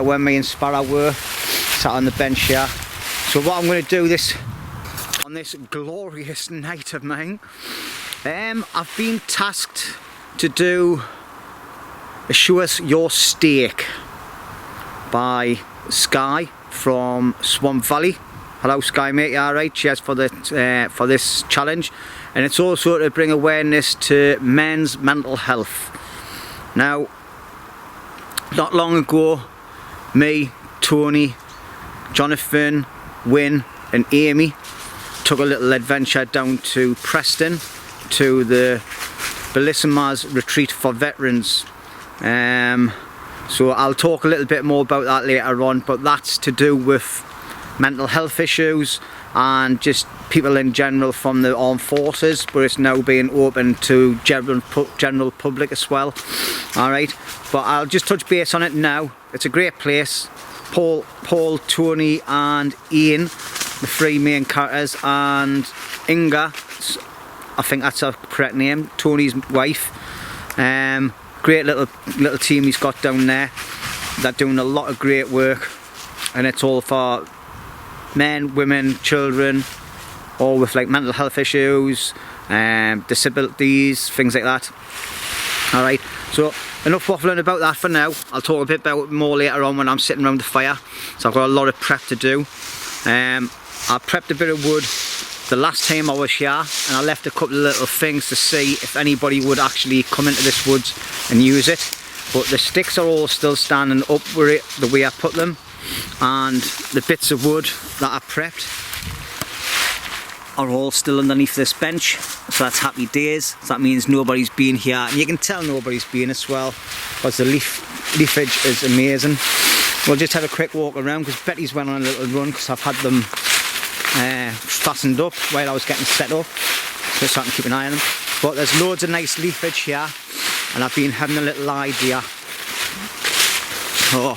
When me and Sparrow were sat on the bench here. So what I'm going to do on this glorious night of mine, I've been tasked to do Assure Your Steak by Sky from Swamp Valley. Hello Sky mate, you alright? Cheers for this challenge. And it's also to bring awareness to men's mental health. Now, not long ago, me, Tony, Jonathan, Wynne and Amy took a little adventure down to Preston to the Bellissima's Retreat for Veterans. So I'll talk a little bit more about that later on, but that's to do with mental health issues and just people in general from the armed forces, but it's now being open to general public as well. Alright, but I'll just touch base on it now. It's a great place. Paul, Tony and Ian, the three main characters, and Inga, I think that's her correct name, Tony's wife. Great little team he's got down there. They're doing a lot of great work, and it's all for men, women, children, all with like mental health issues, disabilities, things like that. Alright, so enough waffling about that for now. I'll talk a bit about it more later on when I'm sitting around the fire. So I've got a lot of prep to do. I prepped a bit of wood the last time I was here, and I left a couple of little things to see if anybody would actually come into this woods and use it. But the sticks are all still standing up the way I put them, and the bits of wood that I prepped are all still underneath this bench, so that's happy days. So that means nobody's been here, and you can tell nobody's been as well because the leafage is amazing. We'll just have a quick walk around because Betty's went on a little run because I've had them fastened up while I was getting set up, just so I can keep an eye on them. But there's loads of nice leafage here, and I've been having a little idea. Oh,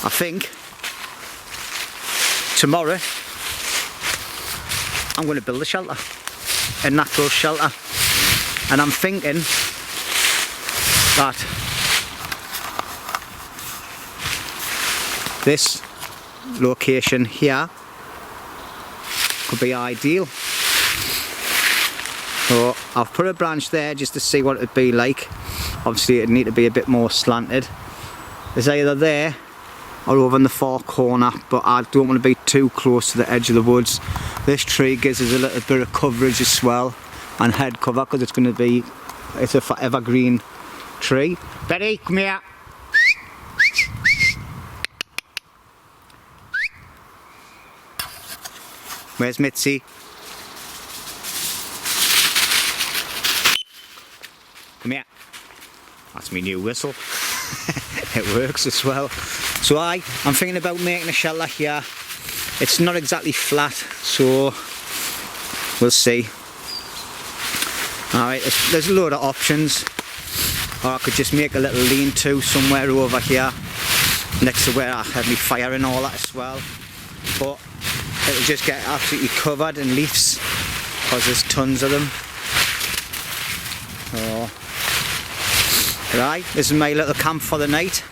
I think tomorrow I'm going to build a shelter, a natural shelter, and I'm thinking that this location here could be ideal. So I've put a branch there just to see what it'd be like. Obviously it'd need to be a bit more slanted. It's either there or over in the far corner, but I don't want to be too close to the edge of the woods. This tree gives us a little bit of coverage as well, and head cover, because it's going to be, it's a forever green tree. Betty, come here. Where's Mitzi? Come here. That's my new whistle. It works as well. So I'm thinking about making a shelter here. It's not exactly flat, so we'll see. Alright, there's a load of options. Or I could just make a little lean-to somewhere over here, next to where I have my fire and all that as well. But it'll just get absolutely covered in leaves, because there's tons of them. Oh. Right, this is my little camp for the night.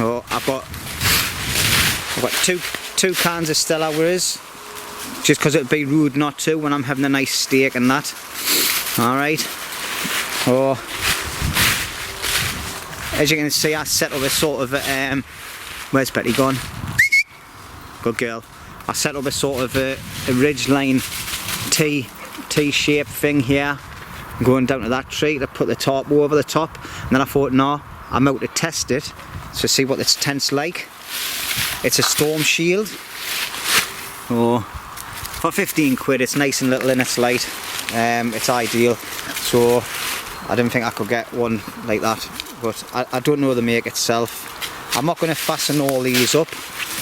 Oh, I've got two cans of Stella Whiz, just because it'd be rude not to when I'm having a nice steak and that. Alright. Oh, as you can see, I set up a sort of where's Betty gone? Good girl. I set up a sort of a ridgeline T-shaped thing here, going down to that tree to put the tarp over the top. And then I thought, no, I'm out to test it to see what this tent's like. It's a storm shield. Oh, for 15 quid, it's nice and little in its light. It's ideal. So I didn't think I could get one like that, but I don't know the make itself. I'm not going to fasten all these up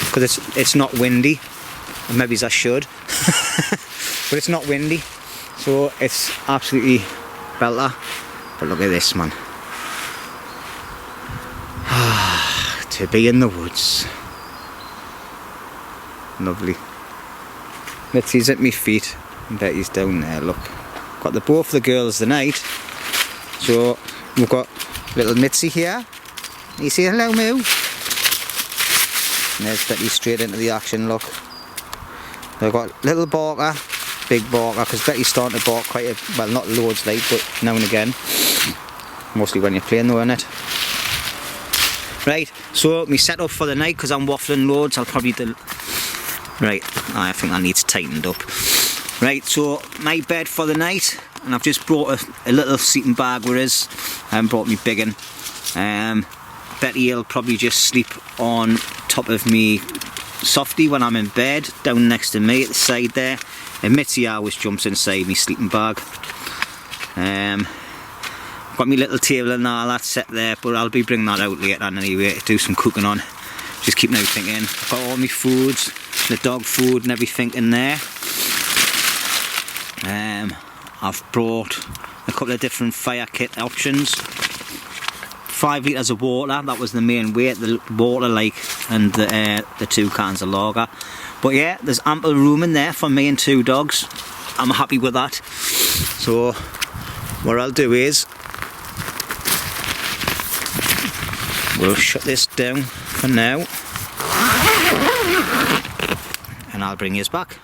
because it's not windy. Maybe I should, but it's not windy, so it's absolutely belter. But look at this, man. To be in the woods. Lovely. Mitzi's at my feet and Betty's down there, look. Got both the girls tonight. So we've got little Mitzi here. You say hello, Moo? And there's Betty straight into the action, look. We've got little Barker, big Barker, because Betty's starting to bark quite a, well, not loads like, but now and again. Mostly when you're playing though, innit? Right, so my setup for the night, because I'm waffling loads, I'll probably do... Right, I think that needs tightened up. Right, so my bed for the night, and I've just brought a little seating bag with us. I haven't brought me big one. Betty will probably just sleep on top of me softy when I'm in bed, down next to me at the side there. And Mitzi always jumps inside me sleeping bag. Got my little table and all that set there, but I'll be bringing that out later on anyway to do some cooking on. Just keeping everything in. I've got all my foods, the dog food and everything in there. I've brought a couple of different fire kit options. 5 litres of water, that was the main weight, the water like, and the 2 cans of lager. But yeah, there's ample room in there for me and 2 dogs. I'm happy with that. So what I'll do is we'll shut this down for now, and I'll bring yous back.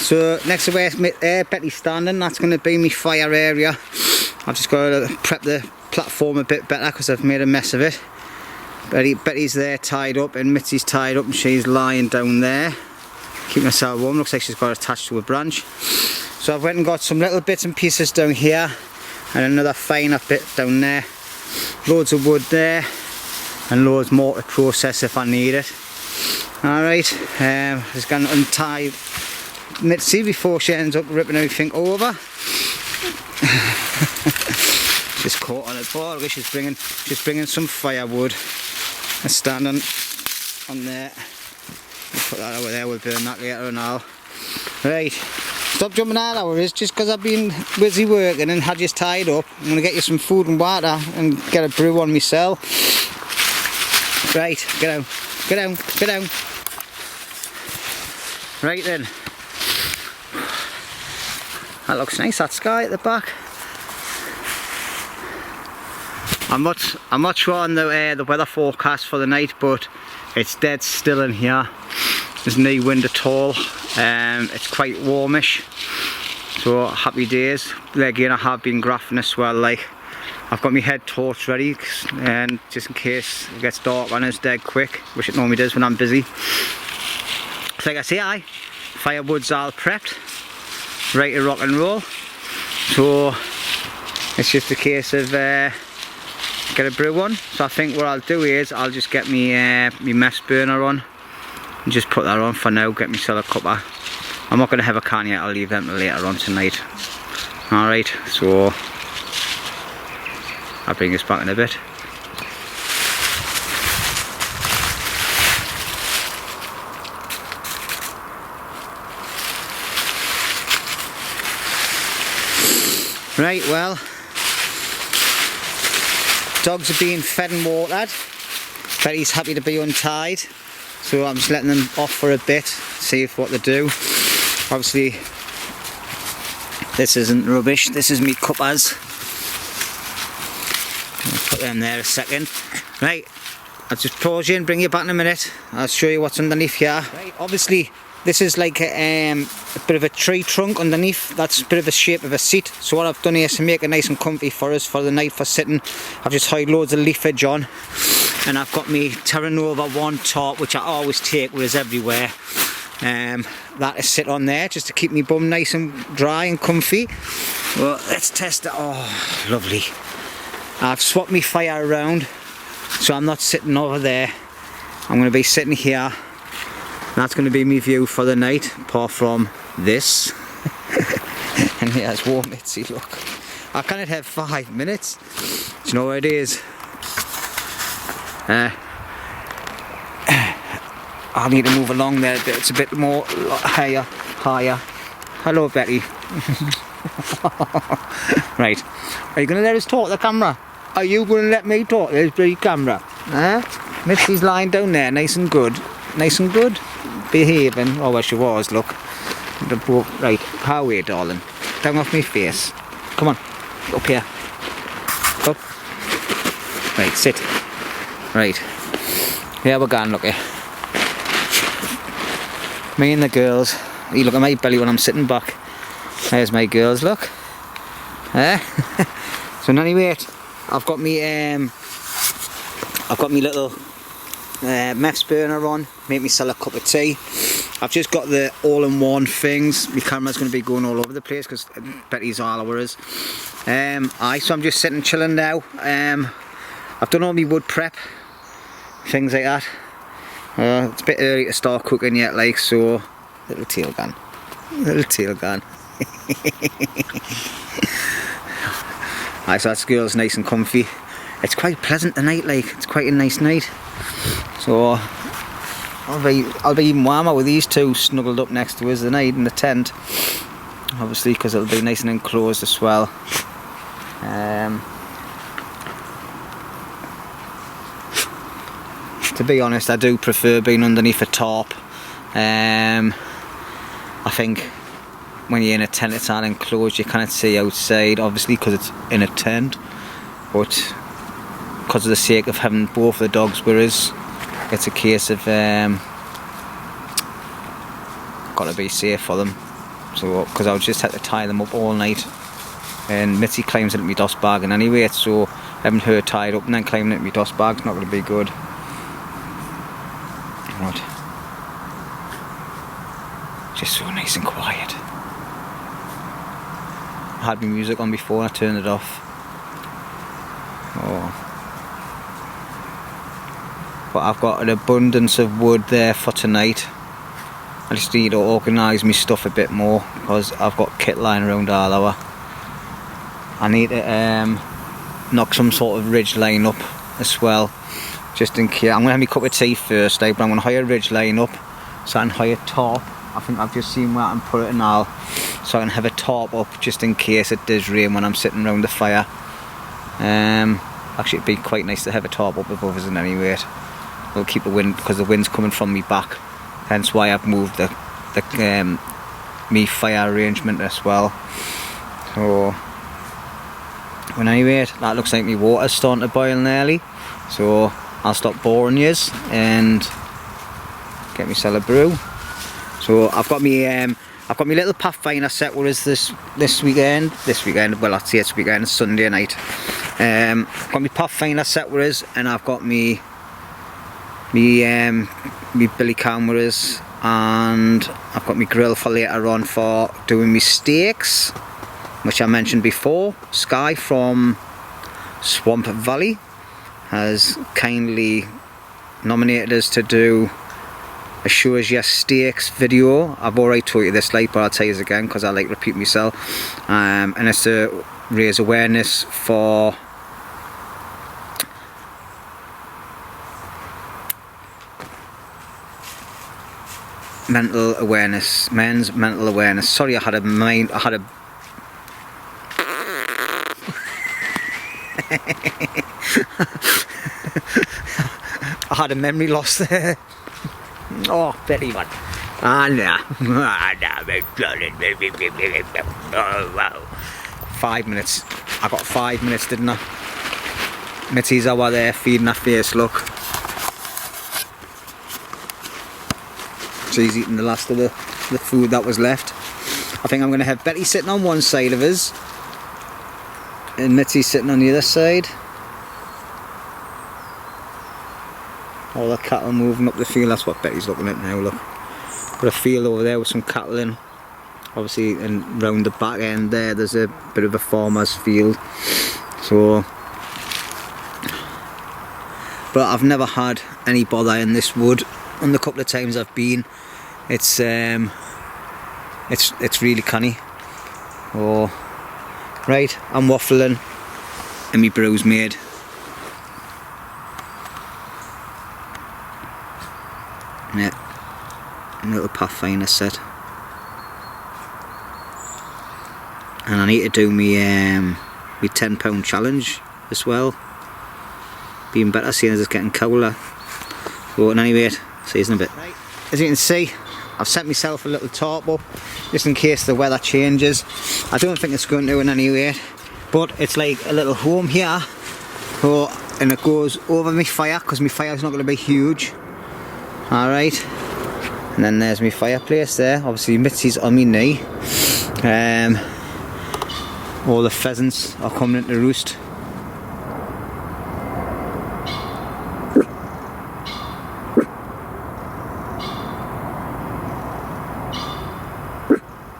So next to where Betty's standing, that's going to be my fire area. I've just got to prep the platform a bit better because I've made a mess of it. Betty's there tied up and Mitzi's tied up and she's lying down there. Keep myself warm, looks like she's got attached to a branch. So I've went and got some little bits and pieces down here and another finer bit down there. Loads of wood there and loads more to process if I need it. Alright, just going to untie Mitzi before she ends up ripping everything over. She's caught on it. Oh, look, she's bringing some firewood. Let's stand on there. We'll put that over there, we'll burn that later and all. Right, stop jumping out hours just because I've been busy working and had you tied up. I'm going to get you some food and water and get a brew on myself. Right, get down, get down, get down. Right then. That looks nice, that sky at the back. I'm not sure on the weather forecast for the night, but it's dead still in here. There's no wind at all. It's quite warmish, so happy days. Again, I have been graphing as well. Like, I've got my head torch ready, and just in case it gets dark on us dead quick, which it normally does when I'm busy. So like I say, firewood's all prepped, ready to rock and roll. So it's just a case of get a brew on. So I think what I'll do is I'll just get me mess burner on and just put that on for now, get myself a cuppa. I'm not going to have a can yet, I'll leave them till later on tonight. Alright, so I'll bring this back in a bit. Right, well, dogs are being fed and watered. Betty's happy to be untied, so I'm just letting them off for a bit, see what they do. Obviously, this isn't rubbish, this is me cuppas. I'll put them there a second. Right, I'll just pause you and bring you back in a minute. I'll show you what's underneath here. Right, obviously, this is like a bit of a tree trunk underneath. That's a bit of the shape of a seat. So what I've done here is to make it nice and comfy for us for the night for sitting. I've just tied loads of leafage on, and I've got me Terra Nova 1 top, which I always take with us everywhere. That is sit on there just to keep me bum nice and dry and comfy. Well, let's test it. Oh, lovely. I've swapped my fire around, so I'm not sitting over there. I'm going to be sitting here. That's going to be my view for the night, apart from this. And here's warm Mitzi, look. I can't have 5 minutes. Do you know where it is? I need to move along there a bit. It's a bit more higher. Hello, Betty. Right. Are you going to let us talk to the camera? Are you going to let me talk to this bloody camera? Mitzi's lying down there, nice and good. Nice and good. Behaving. Oh, well, she was, look. Right, how are you, darling? Down off my face. Come on, up here. Up. Right, sit. Right. Here we're going, look here. Me and the girls. You look at my belly when I'm sitting back. There's my girls, look. So anyway, I've got me little mess burner on, make myself a cup of tea. I've just got the all-in-one things. My camera's going to be going all over the place because Betty's all over us. So I'm just sitting chilling now. I've done all my wood prep, things like that. It's a bit early to start cooking yet, like, so little tail gun. Alright, so that's girls nice and comfy. It's quite pleasant tonight, like, it's quite a nice night. So I'll be even warmer with these two snuggled up next to us tonight in the tent. Obviously, because it'll be nice and enclosed as well. To be honest, I do prefer being underneath a tarp. I think when you're in a tent, it's all enclosed. You can't see outside, obviously, because it's in a tent. But because of the sake of having both of the dogs with us, it's a case of got to be safe for them. So, because I would just have to tie them up all night. And Mitzi climbs into my dust bag and anyway, so having her tied up and then climbing into my dust bag's not going to be good. Right. Just so nice and quiet. I had my music on before, I turned it off. Oh. But I've got an abundance of wood there for tonight. I just need to organise my stuff a bit more because I've got kit lying around all over. I need to knock some sort of ridge line up as well, just in case. I'm going to have my cup of tea first, but I'm going to hire a ridge line up so I can hire tarp. I think I've just seen where I can put it now, so I can have a tarp up just in case it does rain when I'm sitting around the fire. Actually, it'd be quite nice to have a tarp up above us in any rate. It'll keep the wind, because the wind's coming from me back, hence why I've moved the me fire arrangement as well. So at any rate, that looks like my water's starting to boil nearly, so I'll stop boring yous and get myself a brew. So I've got my little Pathfinder set with us this weekend. Well, I'd say it's weekend, it's Sunday night. I've got my Pathfinder set with us, and I've got me billy cam with us, and I've got my grill for later on for doing my steaks, which I mentioned before. Sky from Swamp Valley has kindly nominated us to do a Show Us Your Steaks video. I've already told you this, like, but I'll tell you this again because I like to repeat myself. And it's to raise awareness for mental awareness, men's mental awareness. Sorry, I had a I had a memory loss there. Oh, Betty, man. Nah. 5 minutes. I got 5 minutes, didn't I? Mitzi's over there feeding her face, look. She's eating the last of the food that was left. I think I'm going to have Betty sitting on one side of us and Mitzi sitting on the other side. All the cattle moving up the field, that's what Betty's looking at now, look. Got a field over there with some cattle in. Obviously, and round the back end there's a bit of a farmer's field. So, but I've never had any bother in this wood. And the couple of times I've been, it's really canny. Oh, right, I'm waffling, and my brew's made. Yeah, a little Pathfinder set, and I need to do me £10 challenge as well. Being better, seeing as it's getting colder. So, at any rate, see you in a bit. Right. As you can see, I've set myself a little tarp up just in case the weather changes. I don't think it's going to in any rate, but it's like a little home here. So, and it goes over my fire because my fire's not going to be huge. Alright, and then there's my fireplace there. Obviously Mitzi's on my knee. All the pheasants are coming into roost.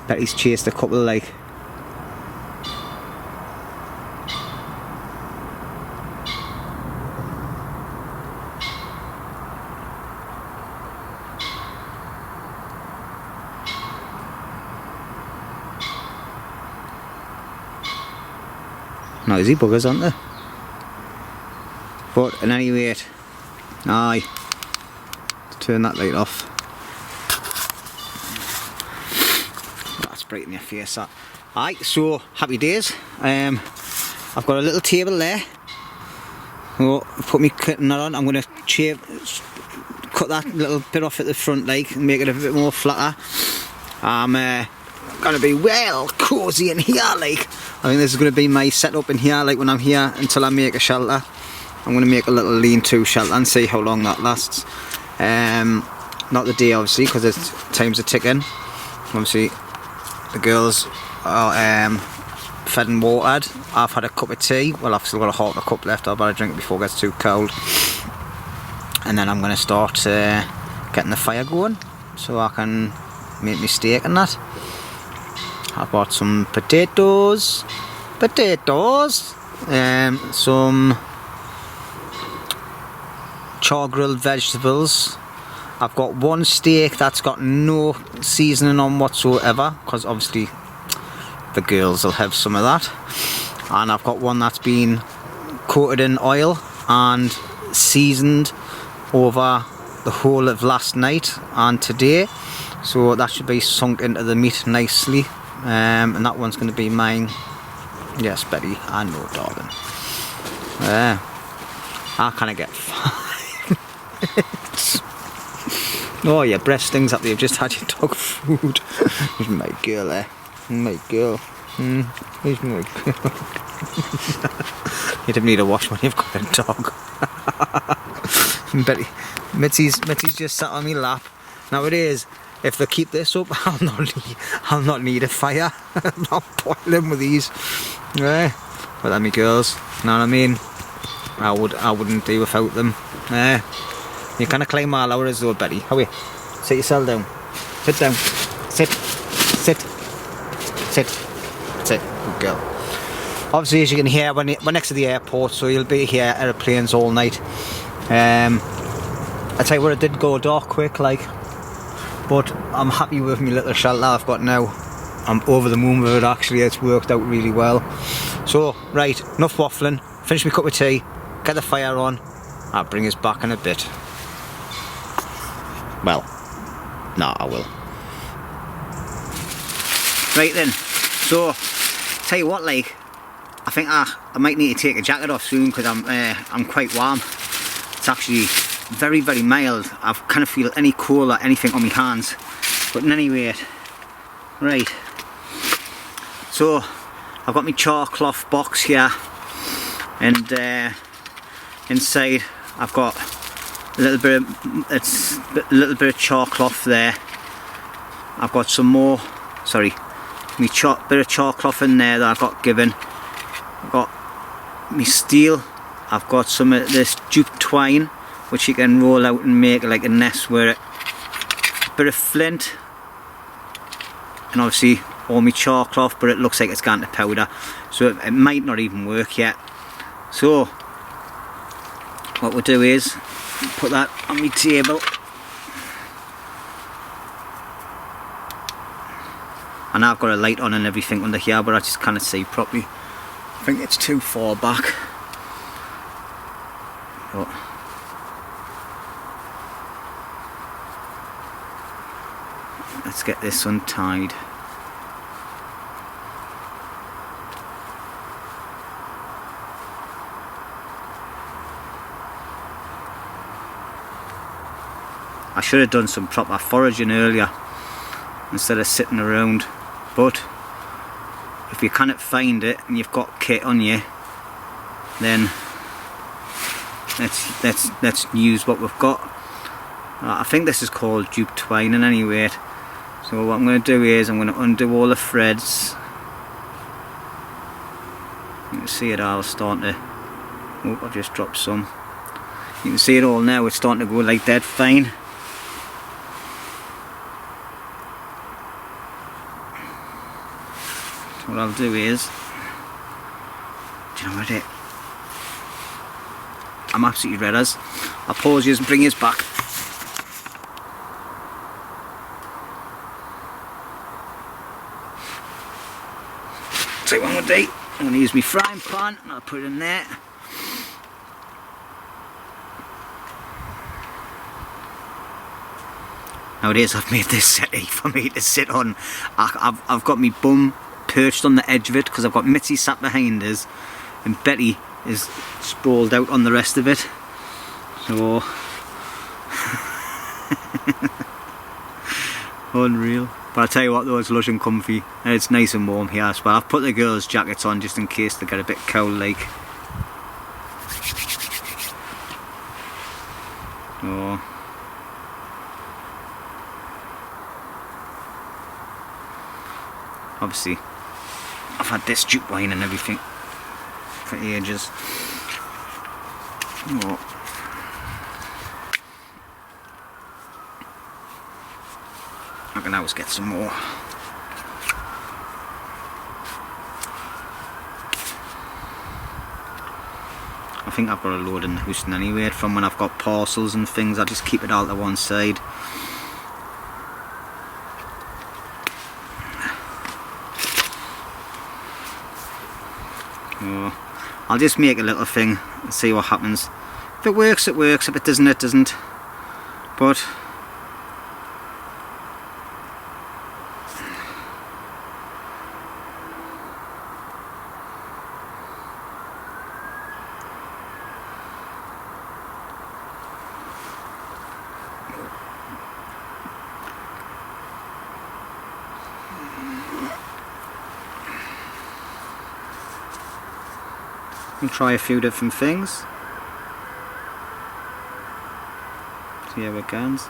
Betty's chased a couple, like. Noisy buggers, aren't they? But at any rate, aye, turn that light off. That's bright in your face, that. Aye, so happy days. I've got a little table there. So put my curtain on. I'm going to cut that little bit off at the front, like, and make it a bit more flatter. I'm going to be well cosy in here, like. I think this is going to be my setup in here, like when I'm here until I make a shelter. I'm going to make a little lean-to shelter and see how long that lasts. Not the day, obviously, because time's are ticking. Obviously, the girls are fed and watered. I've had a cup of tea. Well, I've still got a half a cup left. I'll better drink it before it gets too cold. And then I'm going to start getting the fire going so I can make my steak and that. I've got some potatoes, some char grilled vegetables. I've got one steak that's got no seasoning on whatsoever, because obviously the girls will have some of that. And I've got one that's been coated in oil and seasoned over the whole of last night and today, so that should be sunk into the meat nicely. And that one's going to be mine. Yes, Betty, I know, darling. I kind of get 5 minutes. Oh, your breast stings up there. You've just had your dog food. Where's my girl there? My girl. Where's my girl? You don't need to wash when you've got a dog. Betty, Mitzi's just sat on my lap. Now it is, if they keep this up, I'll not need a fire. I'm not boiling with these. But they're my girls, you know what I mean? I wouldn't do without them. You kind of climb all hours though, Betty. How are you? Sit yourself down. Sit down. Sit. Good girl. Obviously, as you can hear, we're next to the airport, so you'll be here aeroplanes all night. I tell you what, it did go dark quick, like, but I'm happy with my little shelter I've got now. I'm over the moon with it, actually. It's worked out really well. So, right, enough waffling. Finish my cup of tea, get the fire on. I'll bring us back in a bit. Well, no, I will. Right then, so tell you what, like, I think I might need to take a jacket off soon, because I'm quite warm. It's actually very, very mild. I kind of feel any cold or anything on my hands. But in any rate, right. So I've got my char cloth box here, and inside I've got a little bit of char cloth there. I've got some more. Sorry. Bit of char cloth in there that I got given. I've got my steel. I've got some of this jute twine, which you can roll out and make like a nest with it. A bit of flint, and obviously all my char cloth, but it looks like it's gone to powder, so it might not even work yet. So what we'll do is put that on my table. And I've got a light on and everything under here, but I just can't see properly. I think it's too far back. But let's get this untied. I should have done some proper foraging earlier instead of sitting around. But if you cannot find it and you've got kit on you, then let's use what we've got. I think this is called jute twine in any rate. So what I'm going to do is I'm going to undo all the threads. You can see it all starting to... Oh, I've just dropped some. You can see it all now, it's starting to go like dead fine. What I'll do is, do you know what I'm absolutely red as. I'll pause you and bring you back. Take one more day. I'm going to use my frying pan and I'll put it in there. Nowadays I've made this settee for me to sit on. I've got my bum perched on the edge of it because I've got Mitzi sat behind us and Betty is sprawled out on the rest of it. So unreal. But I tell you what though, it's lush and comfy and it's nice and warm here as well. I've put the girls' jackets on just in case they get a bit cold like. So obviously I've had this jute wine and everything for ages. Oh. I can always get some more. I think I've got a load in the housing anyway from when I've got parcels and things. I just keep it all to one side. Oh, I'll just make a little thing and see what happens. If it works, it works. If it doesn't, it doesn't. But and try a few different things. See how it goes.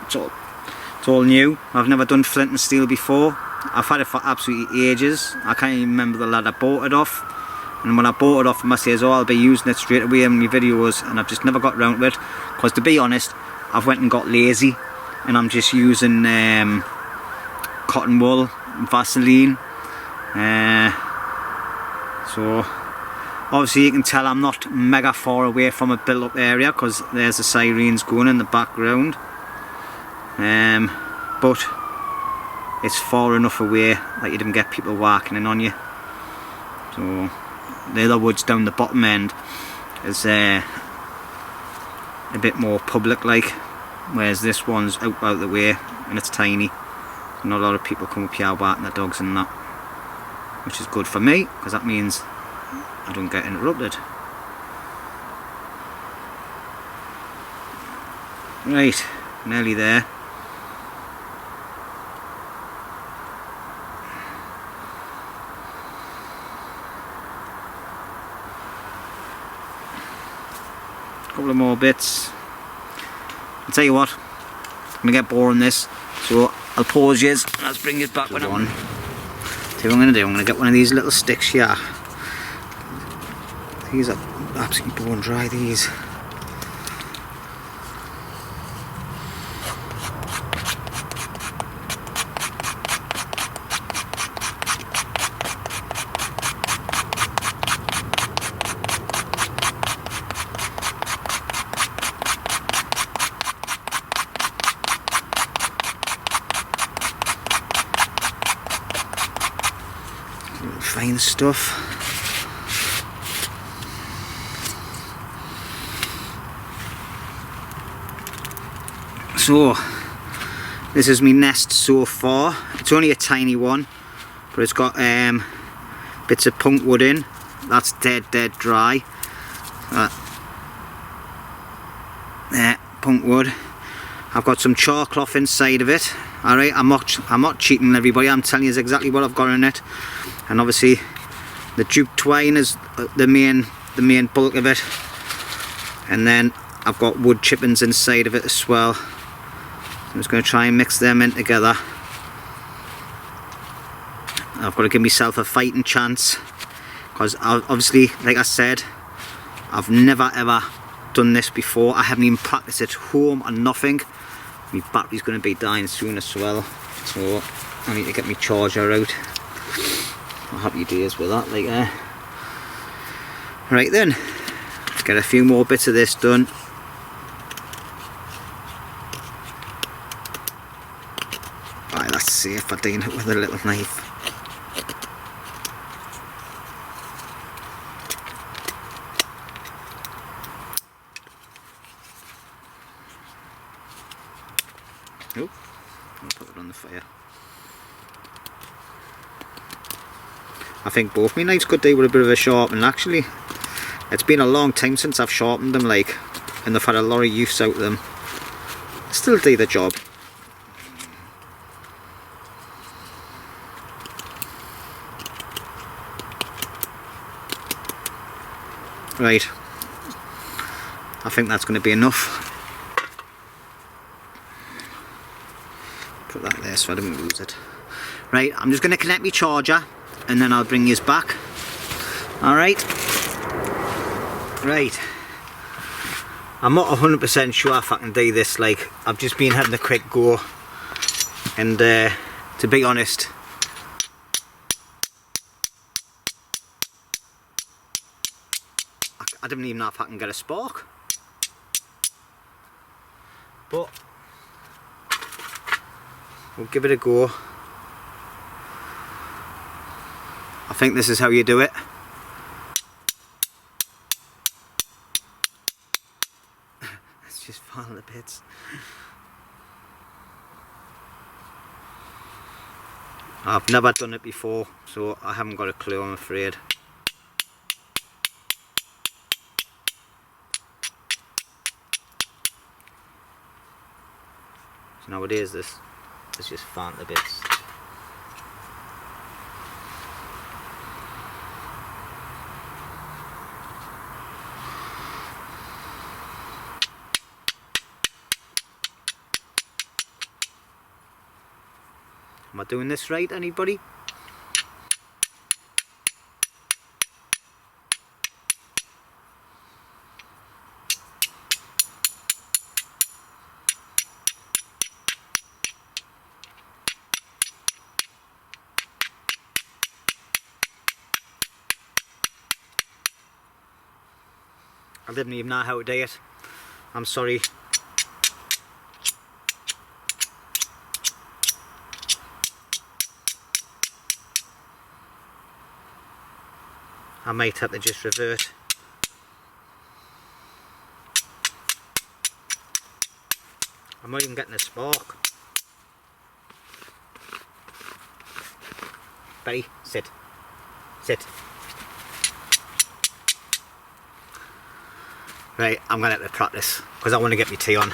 It's all new. I've never done flint and steel before. I've had it for absolutely ages. I can't even remember the lad I bought it off. And when I bought it off him, I says, oh, I'll be using it straight away in my videos, and I've just never got round to it. Because to be honest, I've went and got lazy, and I'm just using cotton wool, Vaseline. So obviously you can tell I'm not mega far away from a built up area, because there's the sirens going in the background. But it's far enough away that you didn't get people walking in on you. So the other woods down the bottom end is a bit more public like, whereas this one's out of the way and it's tiny. Not a lot of people come up here walking their dogs and that, which is good for me, because that means I don't get interrupted. Right, nearly there. Couple of more bits. I'll tell you what, I'm gonna get boring this, so I'll pause you and I'll bring it back when I'm on. See what I'm gonna do, I'm gonna get one of these little sticks here. These are absolutely bone dry, these. Fine stuff. So this is my nest so far. It's only a tiny one, but it's got bits of punk wood in. That's dead dry. There, punk wood. I've got some char cloth inside of it. Alright, I'm not cheating everybody, I'm telling you exactly what I've got in it. And obviously the jute twine is the main bulk of it. And then I've got wood chippings inside of it as well. I'm just going to try and mix them in together. I've got to give myself a fighting chance, because obviously, like I said, I've never ever done this before. I haven't even practiced at home or nothing. My battery's going to be dying soon as well, so I need to get my charger out. Happy days with that, like right then, let's get a few more bits of this done. Right, let's see if I do it with a little knife. Oh, I'll put it on the fire. I think both my knives could do with a bit of a sharpening actually. It's been a long time since I've sharpened them, like, and they've had a lot of use out of them. Still do the job. Right, I think that's going to be enough. Put that there so I didn't lose it. Right, I'm just going to connect my charger and then I'll bring you back. Alright. Right. I'm not 100% sure if I can do this. Like, I've just been having a quick go, and to be honest, I don't even know if I can get a spark. But we'll give it a go. I think this is how you do it. It's just falling to bits. I've never done it before, so I haven't got a clue, I'm afraid. So nowadays this is just falling to bits. Am I doing this right, anybody? I didn't even know how to do it. I'm sorry. I might have to just revert. I'm not even getting a spark. Betty, sit. Sit. Right, I'm going to have to practice because I want to get my tea on.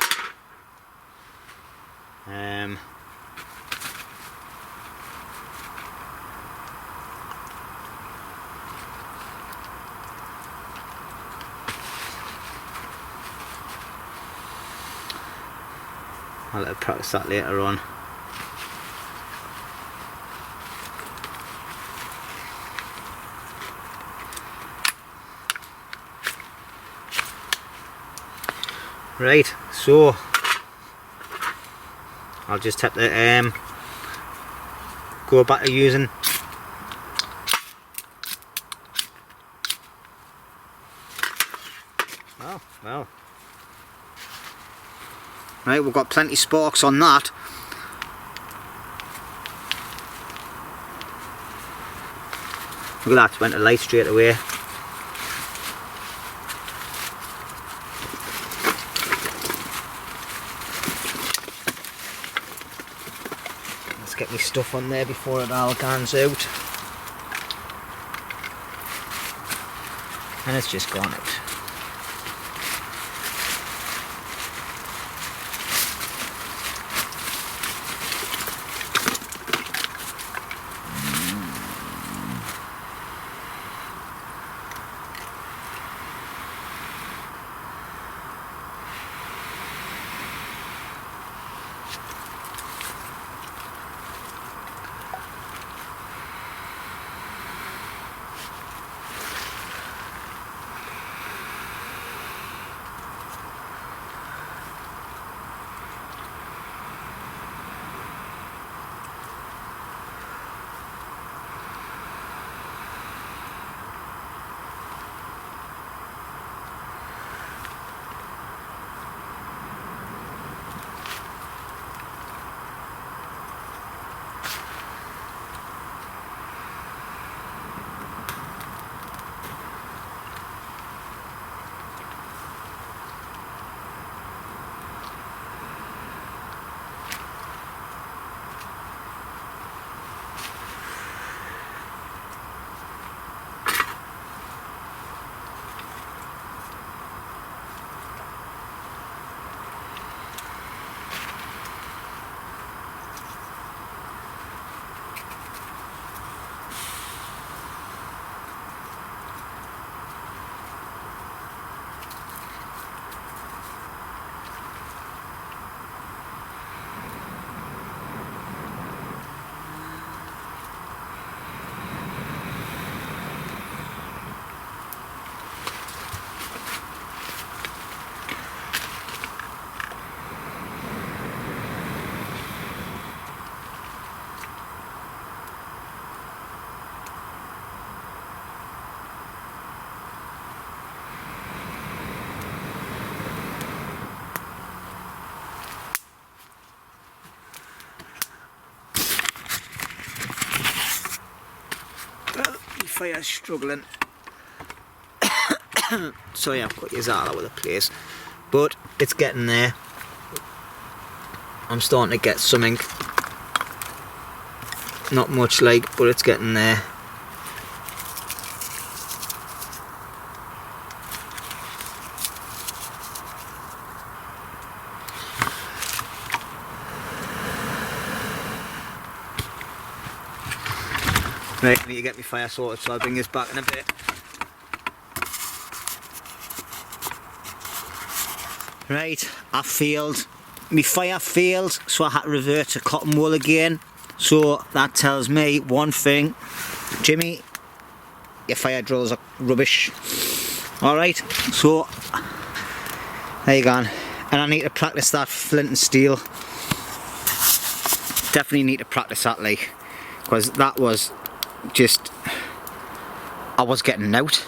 I'll have to practice that later on. Right, so I'll just have to go back to using well. Right, we've got plenty of sparks on that. Look at that, went to light straight away. Let's get my stuff on there before it all gans out. And it's just gone out. fire's struggling. Sorry, I've got yours all over the place, but it's getting there. I'm starting to get something. Not much like, but it's getting there. Right, I need to get my fire sorted, so I'll bring this back in a bit. Right, I failed. My fire failed, so I had to revert to cotton wool again. So that tells me one thing. Jimmy, your fire drills are rubbish. Alright, so there you go. And I need to practice that flint and steel. Definitely need to practice that, like, because that was just, I was getting out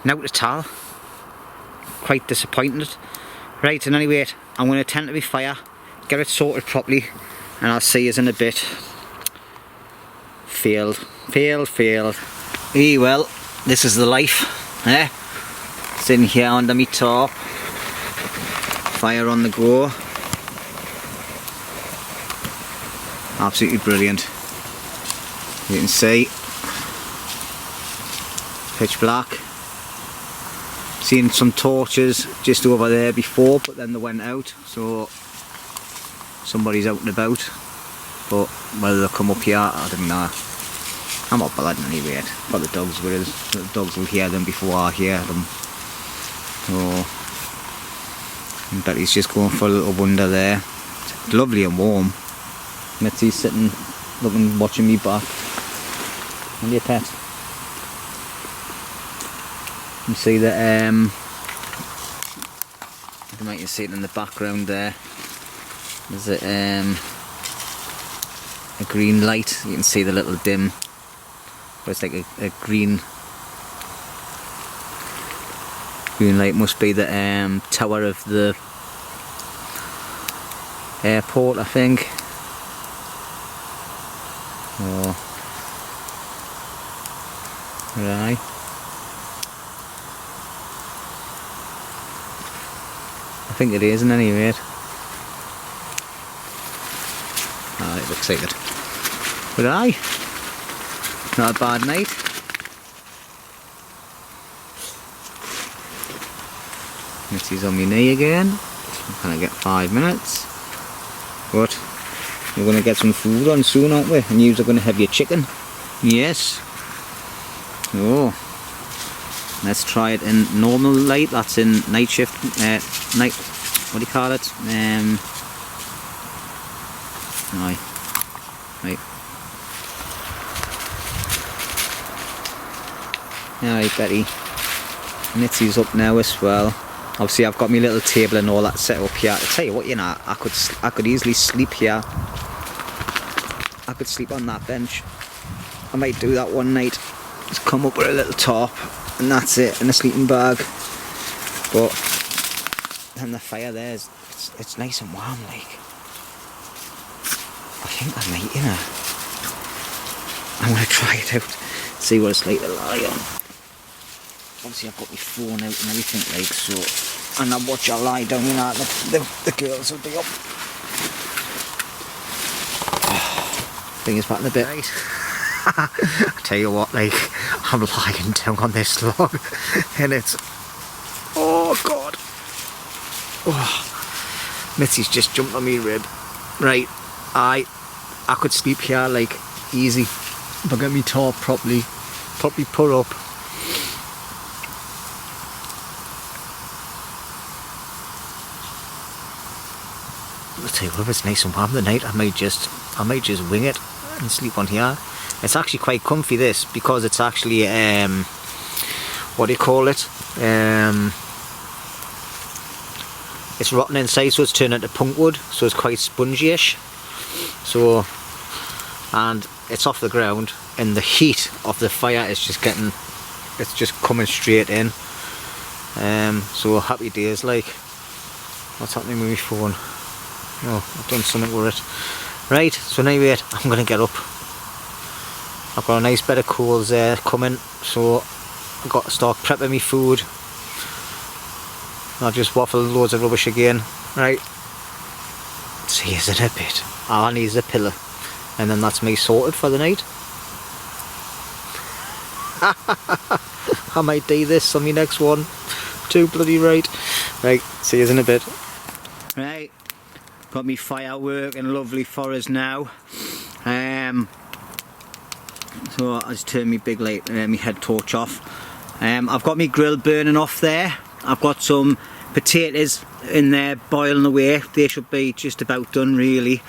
at all. Quite disappointed. Right, and anyway, I'm going to tend to my fire, get it sorted properly, and I'll see you in a bit. Failed. Well, this is the life, eh? Sitting here under my top, fire on the go. Absolutely brilliant. You can see, pitch black. Seen some torches just over there before, but then they went out, so somebody's out and about. But whether they'll come up here, I don't know. I'm not bothered anyway. Got the dogs with us. The dogs will hear them before I hear them. So I bet he's just going for a little wander there. It's lovely and warm. Mitzi's sitting, looking, watching me back. And your pet. You see that, you might see it in the background there. There's a green light. You can see the little dim, but it's like a green light. Must be the tower of the airport, I think. Oh, right. I think it is in any rate. Oh, it looks like it. But aye, not a bad night. Mitzi's on my knee again. I'm gonna get 5 minutes. But we're gonna get some food on soon, aren't we? And you're gonna have your chicken. Yes. Oh. Let's try it in normal light. That's in night shift. Night. What do you call it? Aye. Right. Alright, Betty. Mitzi's up now as well. Obviously, I've got my little table and all that set up here. I tell you what, you know, I could easily sleep here. I could sleep on that bench. I might do that one night. Just come up with a little top. And that's it, in a sleeping bag. But then the fire there, it's nice and warm, like. I think I might, you know. I'm gonna try it out, see what it's like to lie on. Obviously, I've got my phone out and everything, like, so. And I watch I lie down, you know, the girls will be up. Thing is back in a bit. Right. I tell you what, like, I'm lying down on this log and it's, oh god, oh, Mitzi's just jumped on me rib. Right, I could sleep here like easy if I get me top properly put up. I'll tell you what, if it's nice and warm tonight, I might just wing it and sleep on here. It's actually quite comfy, this, because it's actually what do you call it? It's rotten inside, so it's turned into punk wood, so it's quite spongy-ish. So, and it's off the ground, and the heat of the fire is just getting, it's just coming straight in. So happy days, like. What's happening with my phone? Oh, I've done something with it. Right, so anyway, I'm gonna get up. I've got a nice bed of coals there coming, so I've got to start prepping my food. I've just waffled loads of rubbish again. Right, see you in a bit. All I need is a pillow, and then that's me sorted for the night. I might do this on my next one. Too bloody right. Right, see you in a bit. Right, got me fire working lovely for us now. So I just turned my big light, my head torch off. I've got my grill burning off there. I've got some potatoes in there boiling away. They should be just about done really.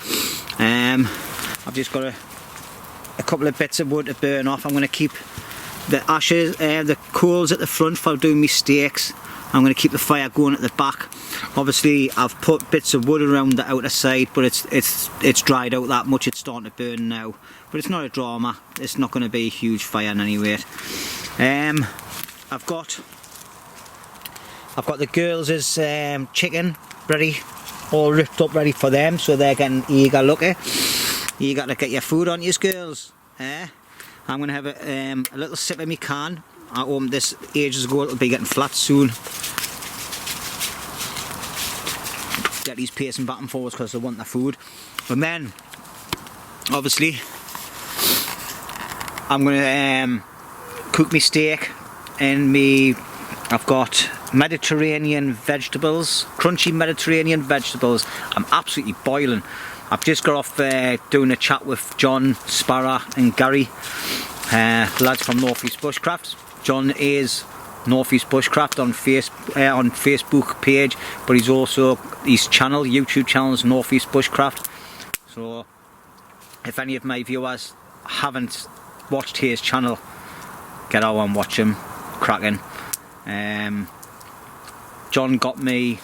I've just got a couple of bits of wood to burn off. I'm going to keep the ashes, the coals at the front for doing my steaks. I'm going to keep the fire going at the back. Obviously I've put bits of wood around the outer side, but it's dried out that much. It's starting to burn now, but it's not a drama. It's not going to be a huge fire in any way. I've got the girls' chicken ready, all ripped up ready for them, so they're getting eager looking. You got to get your food on you, girls. I'm going to have a little sip of my can. I opened this ages ago, it'll be getting flat soon. Get these pacing back and forwards because they want their food. And then, obviously, I'm going to cook my steak and I've got Mediterranean vegetables, crunchy Mediterranean vegetables. I'm absolutely boiling. I've just got off doing a chat with John, Sparrow and Gary, lads from North East Bushcraft. John is North East Bushcraft on Facebook page, but he's also his channel, YouTube channel is North East Bushcraft. So if any of my viewers haven't watched his channel, get out and watch him. Cracking. John got me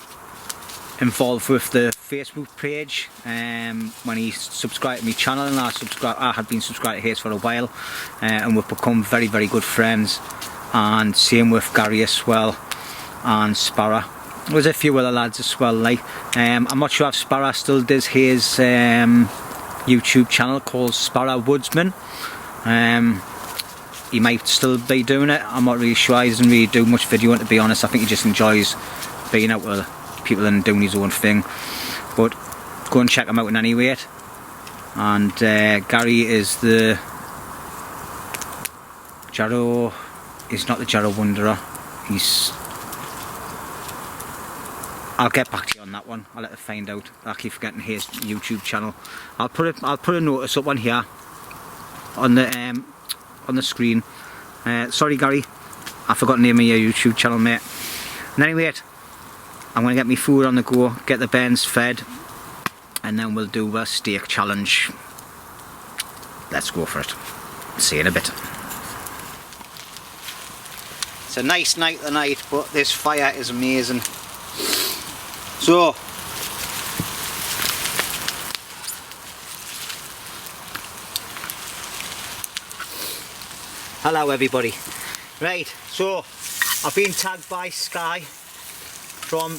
involved with the Facebook page when he subscribed to my channel, and I had been subscribed to his for a while, and we've become very good friends. And same with Gary as well, and Sparrow. There's a few other lads as well. Like I'm not sure if Sparrow still does his YouTube channel called Sparrow Woodsman. He might still be doing it. I'm not really sure. He doesn't really do much videoing, to be honest. I think he just enjoys being out with people and doing his own thing. But go and check him out in any rate. And Gary is the Jarrow. He's not the Jarrow Wanderer. I'll get back to you on that one. I'll let you find out. I keep forgetting his YouTube channel. I'll put a notice up on here on the screen. Sorry Gary, I forgot the name of your YouTube channel, mate. And anyway, I'm going to get my food on the go, get the bairns fed, and then we'll do a steak challenge. Let's go for it. See you in a bit. It's a nice night tonight, but this fire is amazing. So, hello everybody. Right, so I've been tagged by Sky from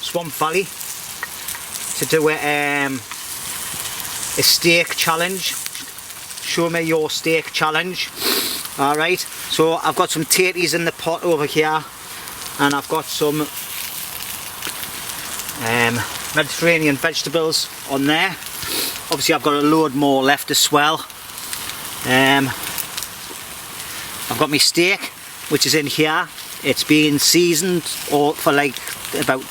Swamp Valley to do a steak challenge. Show me your steak challenge. Alright, so I've got some tatties in the pot over here, and I've got some Mediterranean vegetables on there. Obviously I've got a load more left as well. I've got my steak, which is in here. It's been seasoned for like about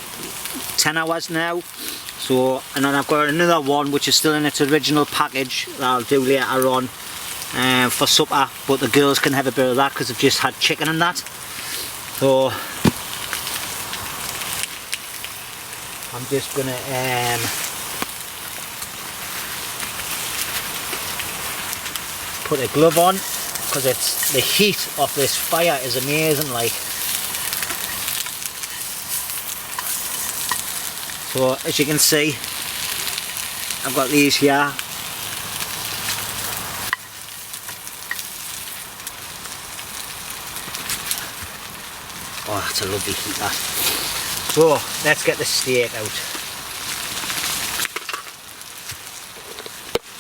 10 hours now. So, and then I've got another one which is still in its original package that I'll do later on for supper, but the girls can have a bit of that because they've just had chicken and that. So I'm just gonna put a glove on, because it's the heat of this fire is amazing. Like, so as you can see, I've got these here. Oh, that's a lovely heat, that. So let's get the steak out.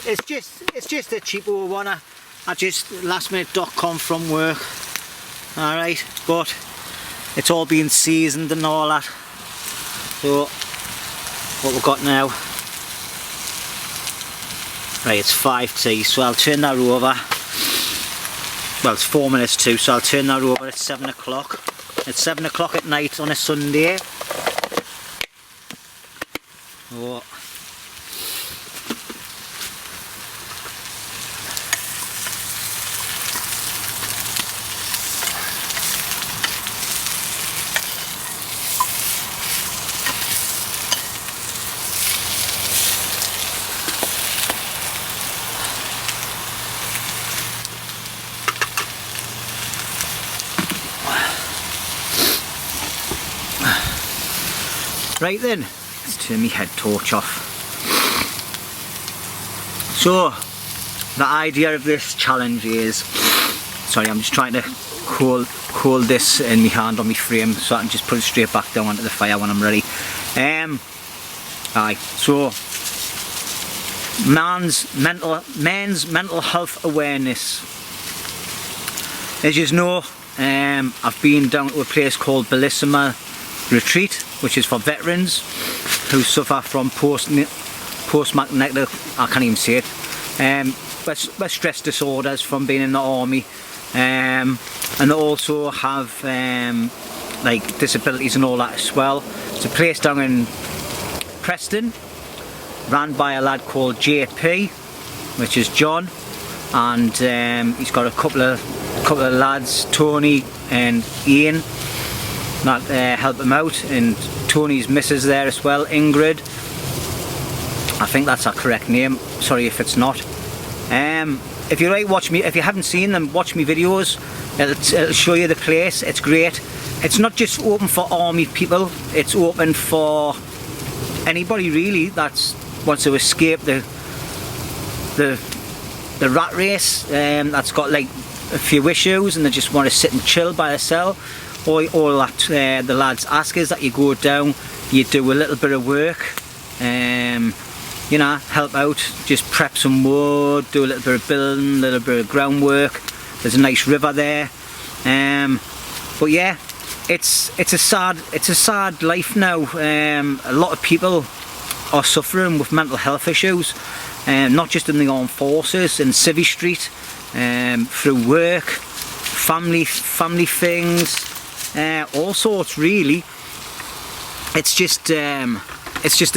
It's just a cheapo one. I just lastminute.com from work. Alright, but it's all being seasoned and all that. So what we've got now, right, it's 5 so I'll turn that over. Well, it's 4 minutes to, so I'll turn that over at 7 o'clock. It's 7 o'clock at night on a Sunday. Oh. Right then, let's turn my head torch off. So, the idea of this challenge is, sorry, I'm just trying to hold this in my hand on my frame so I can just put it straight back down onto the fire when I'm ready. So men's mental health awareness. As you know, I've been down to a place called Bellissima Retreat, which is for veterans who suffer from post-traumatic, I can't even say it, stress disorders from being in the army, and they also have like disabilities and all that as well. It's a place down in Preston, ran by a lad called JP, which is John, and he's got a couple of lads, Tony and Ian, that help him out, and Tony's missus there as well, Ingrid. I think that's her correct name, sorry if it's not. If you like, watch me, if you haven't seen them, watch me videos. It'll show you the place. It's great. It's not just open for army people, it's open for anybody really that wants to escape the rat race, that's got like a few issues and they just want to sit and chill by themselves. All that the lads ask is that you go down, you do a little bit of work, you know, help out, just prep some wood, do a little bit of building, a little bit of groundwork. There's a nice river there, but yeah, it's a sad life now. A lot of people are suffering with mental health issues, not just in the armed forces, in Civvy Street, through work, family things. All sorts really. It's just a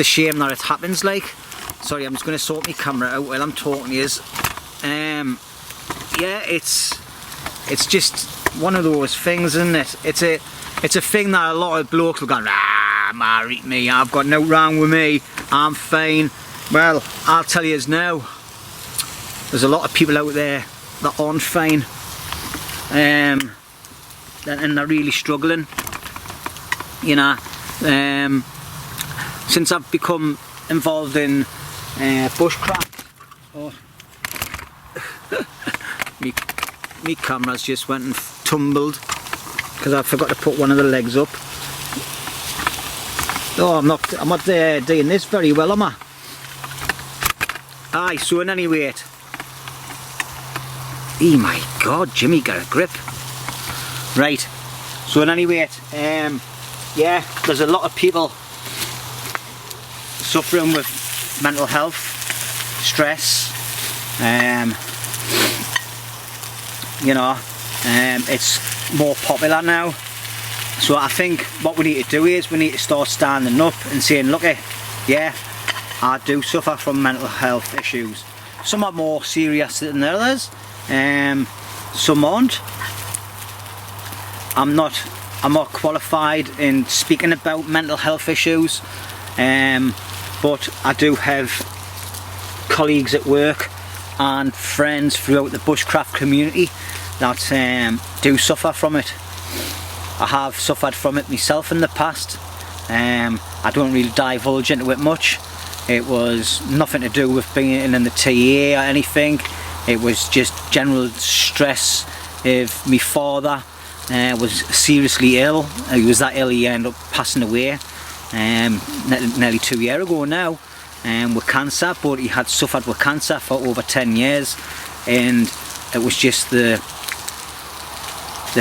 shame that it happens. Like, sorry, I'm just going to sort my camera out while I'm talking to you. Yeah, it's just one of those things, isn't it? It's a thing that a lot of blokes will go, ah, marry me, I've got no wrong with me, I'm fine. Well, I'll tell you as now, there's a lot of people out there that aren't fine. And they're really struggling, you know. Since I've become involved in bushcraft, me camera's just went and tumbled because I forgot to put one of the legs up. Oh, I'm not doing this very well, am I? Aye, so in any rate, oh my God, Jimmy got a grip. Right, so in any rate, yeah, there's a lot of people suffering with mental health, stress, you know, it's more popular now. So I think what we need to do is we need to start standing up and saying, look, yeah, I do suffer from mental health issues. Some are more serious than others, some aren't. I'm not qualified in speaking about mental health issues, but I do have colleagues at work and friends throughout the bushcraft community that do suffer from it. I have suffered from it myself in the past. I don't really divulge into it much. It was nothing to do with being in the TA or anything. It was just general stress. If my father was seriously ill, he was that ill he ended up passing away nearly 2 years ago now, with cancer, but he had suffered with cancer for over 10 years, and it was just the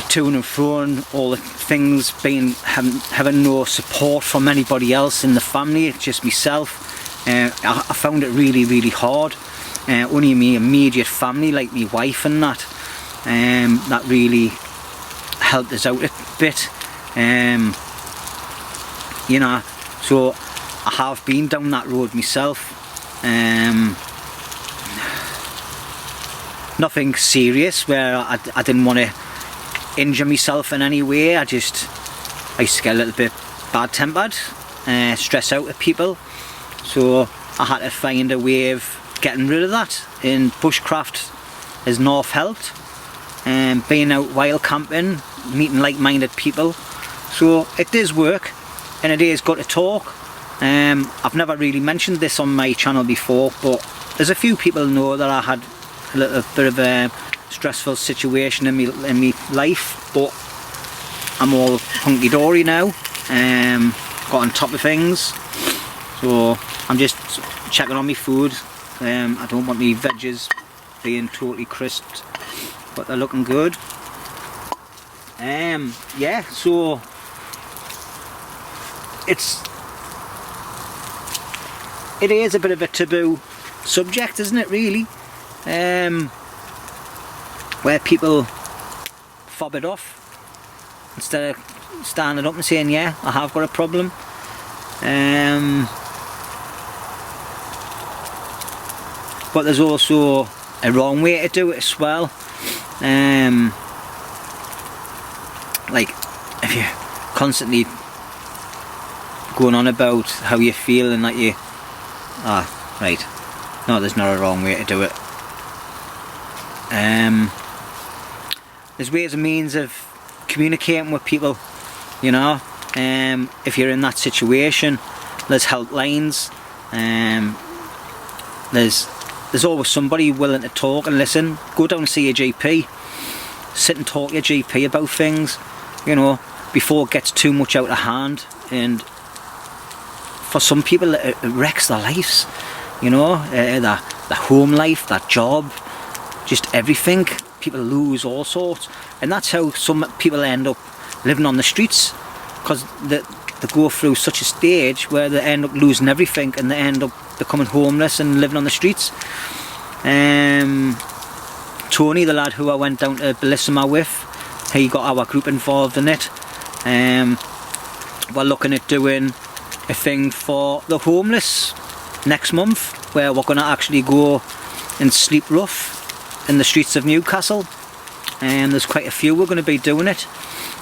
to and fro and all the things, having no support from anybody else in the family. It's just myself. I found it really hard. Only my immediate family, like my wife and that really helped us out a bit. You know, so I have been down that road myself. Nothing serious where I didn't want to injure myself in any way. I used to get a little bit bad-tempered, stress out at people, so I had to find a way of getting rid of that, and bushcraft has not helped, being out wild camping, meeting like-minded people, so it does work, and it is good to talk. I've never really mentioned this on my channel before, but there's a few people know that I had a little bit of a stressful situation in me life, but I'm all hunky-dory now. Got on top of things, so I'm just checking on my food. I don't want my veggies being totally crisped, but they're looking good. Yeah, so it is a bit of a taboo subject, isn't it, really? Where people fob it off instead of standing up and saying, yeah, I have got a problem. But there's also a wrong way to do it as well. Like, if you're constantly going on about how you feel and that you, right, no, there's not a wrong way to do it. There's ways and means of communicating with people, you know. If you're in that situation, there's helplines. There's always somebody willing to talk and listen. Go down and see your GP. Sit and talk to your GP about things, you know, before it gets too much out of hand. And for some people, it wrecks their lives, you know, their home life, their job, just everything. People lose all sorts, and that's how some people end up living on the streets, because they go through such a stage where they end up losing everything and they end up becoming homeless and living on the streets. Tony, the lad who I went down to Bellissima with, he got our group involved in it. We're looking at doing a thing for the homeless next month, where we're going to actually go and sleep rough in the streets of Newcastle. There's quite a few we're going to be doing it.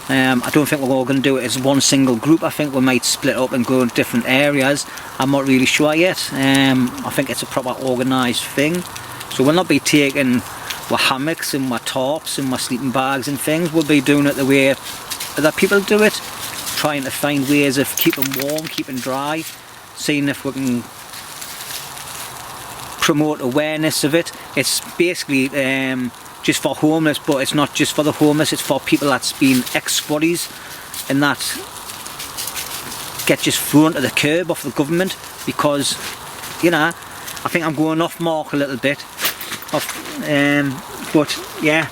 I don't think we're all going to do it as one single group. I think we might split up and go in different areas. I'm not really sure yet. I think it's a proper organised thing. So we'll not be taking our hammocks and our tarps and our sleeping bags and things. We'll be doing it the way other people do it, trying to find ways of keeping warm, keeping dry, seeing if we can promote awareness of it. It's basically just for homeless, but it's not just for the homeless, it's for people that's been ex-squatties and that get just thrown to the curb off the government, because, you know, I think I'm going off mark a little bit, but yeah,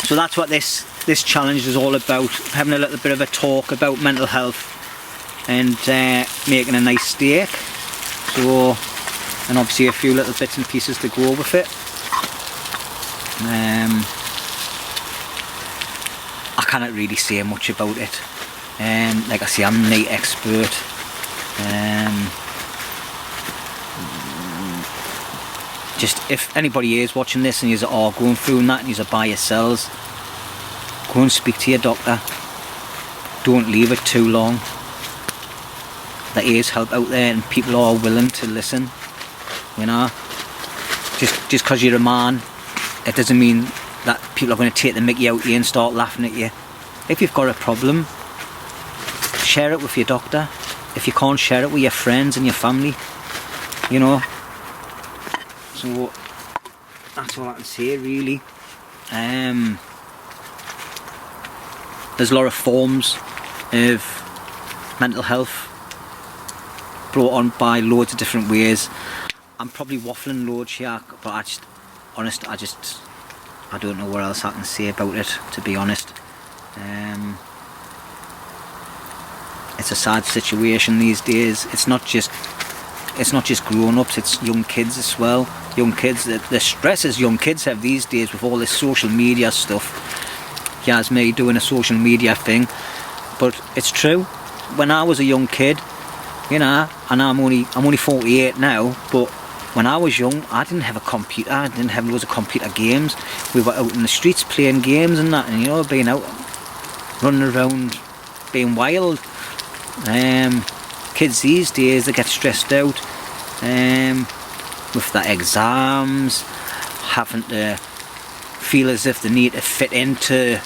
so that's what this challenge is all about, having a little bit of a talk about mental health and making a nice steak. So, and obviously a few little bits and pieces to go with it. I cannot really say much about it. Like I say, I'm no expert. Just if anybody is watching this and you are going through that and you are by yourselves, go and speak to your doctor. Don't leave it too long. There is help out there and people are willing to listen, you know. Just because you're a man, it doesn't mean that people are going to take the mickey out of you and start laughing at you. If you've got a problem, share it with your doctor. If you can't, share it with your friends and your family, you know. So that's all I can say, really. There's a lot of forms of mental health brought on by loads of different ways. I'm probably waffling loads here, but honest, I don't know what else I can say about it, to be honest. It's a sad situation these days. It's not just grown-ups, it's young kids as well. Young kids, the stresses young kids have these days with all this social media stuff. Here's me doing a social media thing, but it's true. When I was a young kid, you know, and I'm only 48 now, but when I was young, I didn't have a computer, I didn't have loads of computer games. We were out in the streets playing games and that, and you know, being out, running around, being wild. Kids these days, they get stressed out with their exams, having to feel as if they need to fit into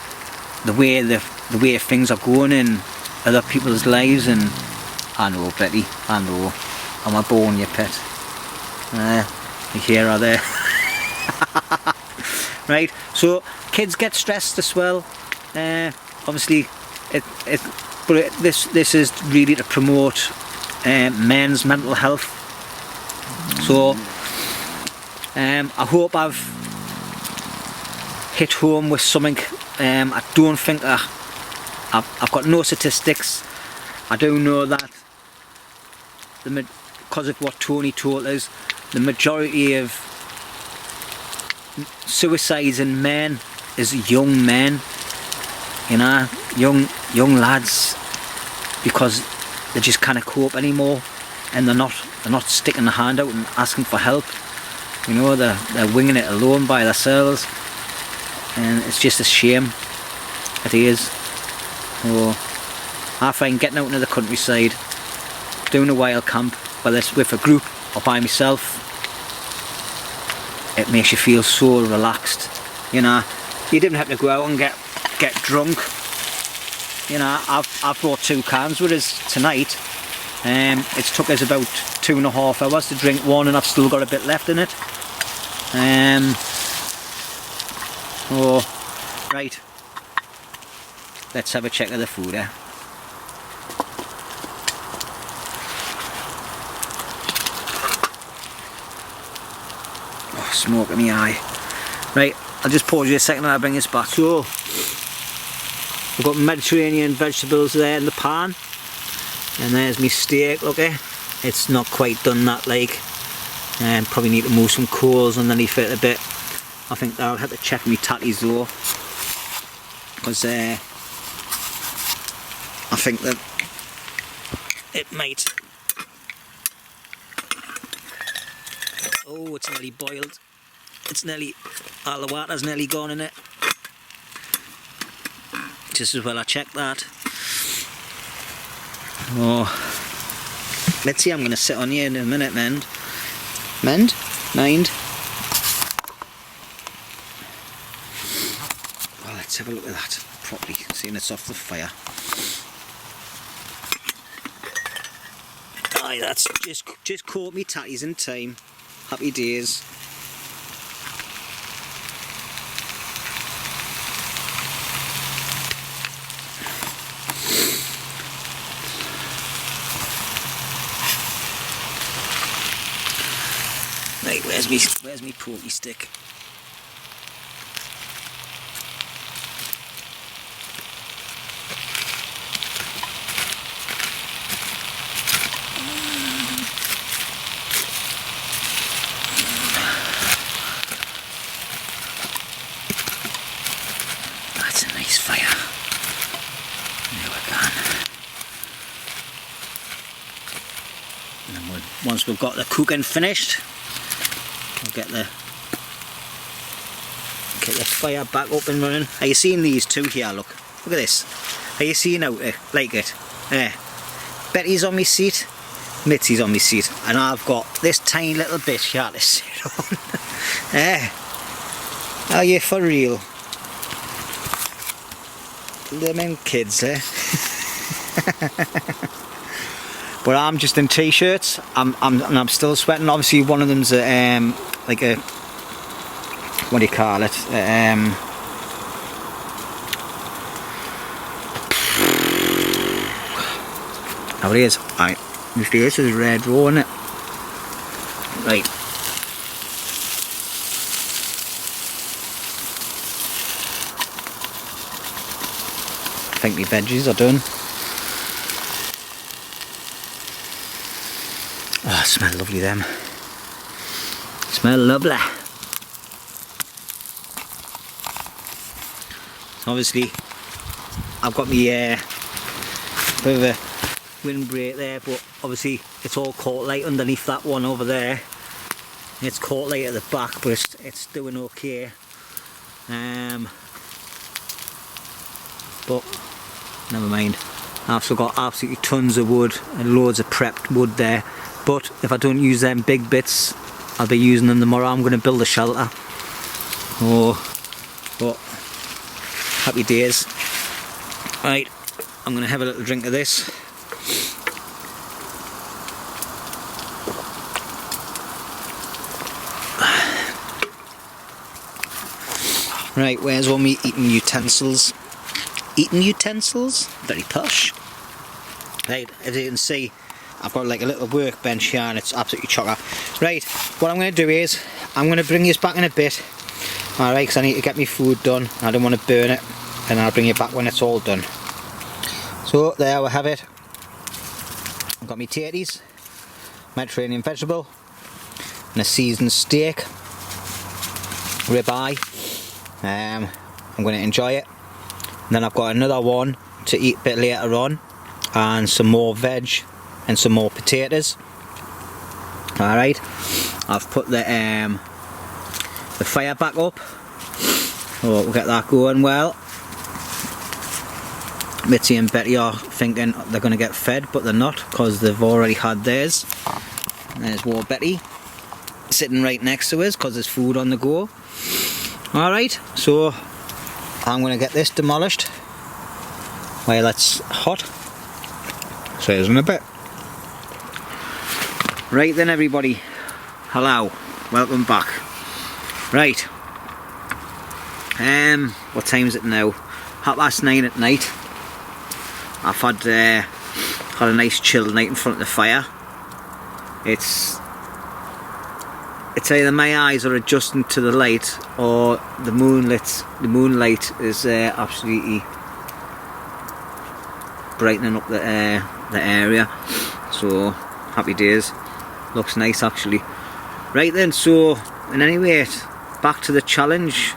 the way things are going in other people's lives. And I know, Betty, I know, I'm a bone, you pet. Here or there. Right, so kids get stressed as well. Obviously, but this is really to promote men's mental health. So I hope I've hit home with something. I don't think I've got no statistics. I do know that because of what Tony told us, the majority of suicides in men is young men, you know, young lads, because they just can't cope anymore, and they're not sticking the hand out and asking for help. You know, they're winging it alone by themselves, and it's just a shame. It is. So I find getting out into the countryside, doing a wild camp, whether it's with a group or by myself, it makes you feel so relaxed. You know, you didn't have to go out and get drunk. You know, I've brought 2 cans with us tonight. It's took us about 2.5 hours to drink one, and I've still got a bit left in it. Oh, right. Let's have a check of the food, eh? Oh, smoke in my eye. Right, I'll just pause you a second and I'll bring this back. So, I've got Mediterranean vegetables there in the pan, and there's my steak. Look, it's not quite done that, like, and probably need to move some coals underneath it a bit. I think I'll have to check my tatties though, because I think that it might. Oh, it's nearly boiled. It's nearly, all the water's nearly gone in it. Just as well I check that. Oh, let's see, I'm going to sit on you in a minute, Mind? Well, let's have a look at that properly, seeing it's off the fire. Aye, that's just caught me tatties in time. Happy days. Right, where's me pokey stick? That's a nice fire. There we're gone. And then once we've got the cooking finished, we'll get the fire back up and running. Are you seeing these two here? Look at this. Are you seeing how like it? Betty's on my seat, Mitzi's on my seat, and I've got this tiny little bit here to sit on. Are you for real? Them kids, But I'm just in t-shirts. I'm still sweating. Obviously, one of them's like a, what do you call it? How it is? Right, my face is red raw, isn't it? Right. think my veggies are done. Oh, smell lovely them. Smell lovely. So obviously I've got my bit of a windbreak there, but obviously it's all caught light underneath that one over there. It's caught light at the back, but it's doing okay. But never mind. I've still got absolutely tons of wood and loads of prepped wood there. But if I don't use them big bits, I'll be using them tomorrow. I'm going to build a shelter. Oh, but happy days. Right, I'm going to have a little drink of this. Right, where's all my eating utensils? Eating utensils? Very posh. Right, as you can see, I've got like a little workbench here and it's absolutely chocker. Right, what I'm going to do is, I'm going to bring this back in a bit. Alright, because I need to get my food done. I don't want to burn it. And I'll bring it back when it's all done. So, there we have it. I've got my tatties, Mediterranean vegetable, and a seasoned steak, ribeye. I'm going to enjoy it. And then I've got another one to eat a bit later on, and some more veg and some more potatoes. Alright, I've put the fire back up, so we'll get that going well. Mitzi and Betty are thinking they're going to get fed, but they're not, because they've already had theirs. And there's poor Betty sitting right next to us because there's food on the go. Alright, so I'm going to get this demolished while it's hot. So it's in a bit. Right then everybody, hello, welcome back. Right, what time is it now? 9:30 at night. I've had a nice chilled night in front of the fire. It's either my eyes are adjusting to the light or the moonlight is absolutely brightening up the area. So happy days. Looks nice actually. Right then, so in any way, back to the challenge.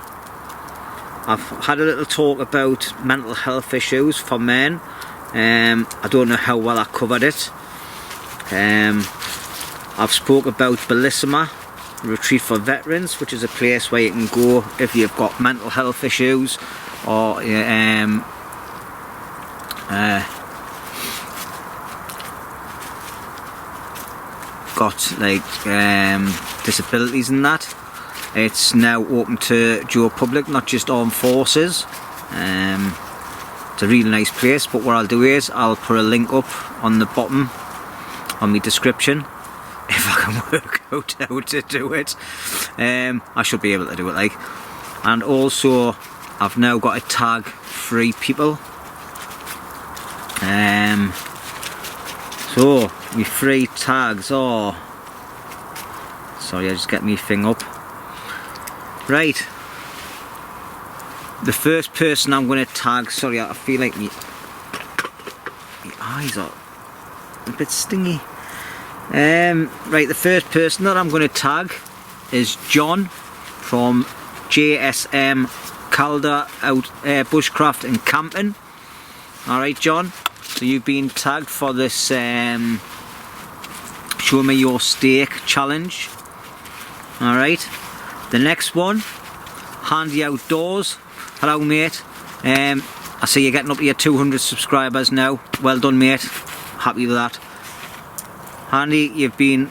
I've had a little talk about mental health issues for men. I don't know how well I covered it. I've spoke about Bellissima Retreat for Veterans, which is a place where you can go if you've got mental health issues or got like disabilities and that. It's now open to Joe public, not just armed forces. It's a really nice place, but what I'll do is I'll put a link up on the bottom on my description if I can work out how to do it. I should be able to do it like. And also I've now got to tag 3 people. So my 3 tags are, sorry, I just get my thing up. Right, the first person I'm going to tag, sorry, I feel like my eyes are a bit stingy. Right, the first person that I'm going to tag is John from JSM Calder out Bushcraft and Camping. Alright John, so you've been tagged for this Show Me Your Steak challenge. Alright, the next one, Handy Outdoors. Hello mate, I see you're getting up to your 200 subscribers now. Well done mate, happy with that. Handy, you've been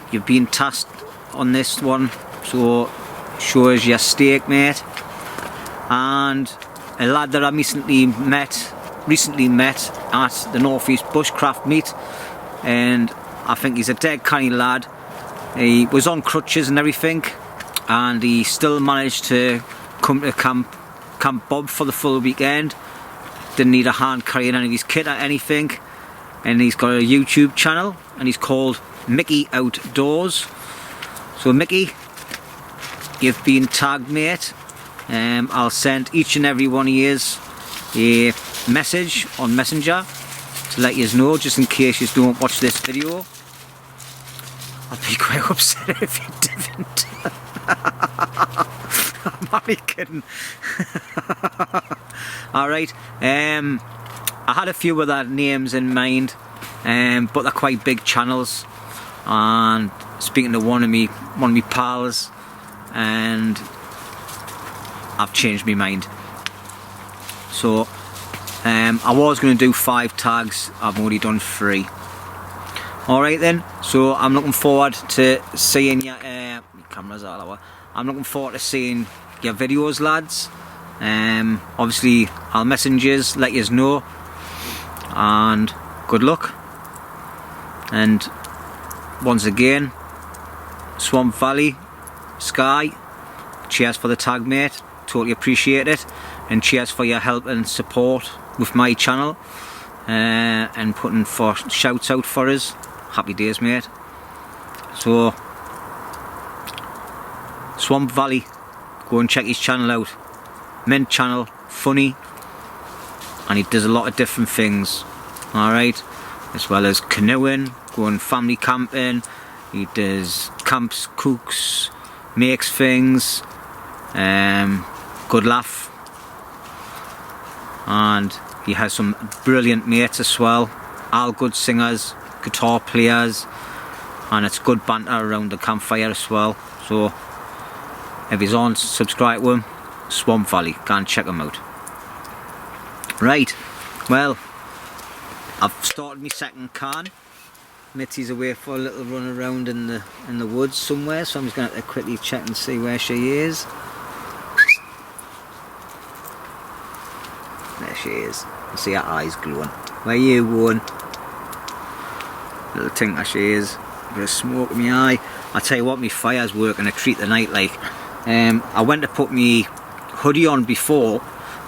tasked on this one, so show us your steak mate. And a lad that I recently met at the North East Bushcraft meet, and I think he's a dead canny lad. He was on crutches and everything, and he still managed to come to Camp Bob for the full weekend. Didn't need a hand carrying any of his kit or anything, and he's got a YouTube channel and he's called Mickey Outdoors. So Mickey, you've been tagged mate. I'll send each and every one of yous a message on Messenger to let you know, just in case you don't watch this video. I'd be quite upset if you didn't. I'm only kidding. Alright, I had a few other names in mind, but they're quite big channels, and speaking to one of me pals, and I've changed my mind. So I was going to do 5 tags, I've already done 3. Alright then, so I'm looking forward to seeing your cameras all over. I'm looking forward to seeing your videos, lads. Obviously I'll message yous, let yous know, and good luck. And once again, Swamp Valley, Sky, cheers for the tag, mate, totally appreciate it, and cheers for your help and support with my channel, and putting for shouts out for us. Happy days, mate. So Swamp Valley, go and check his channel out. Mint channel, funny, and he does a lot of different things, alright, as well as canoeing, going family camping. He does camps, cooks, makes things, good laugh, and he has some brilliant mates as well, all good singers, guitar players, and it's good banter around the campfire as well. So if he's on, subscribe to him. Swamp Valley, go and check him out. Right, well, I've started my second can. Mitzi's away for a little run around in the woods somewhere, so I'm just going to quickly check and see where she is. There she is. I see her eyes glowing. Where you going? Little tinker she is. A bit of smoke in my eye. I tell you what, my fire's working a treat tonight. Like, I went to put me hoodie on before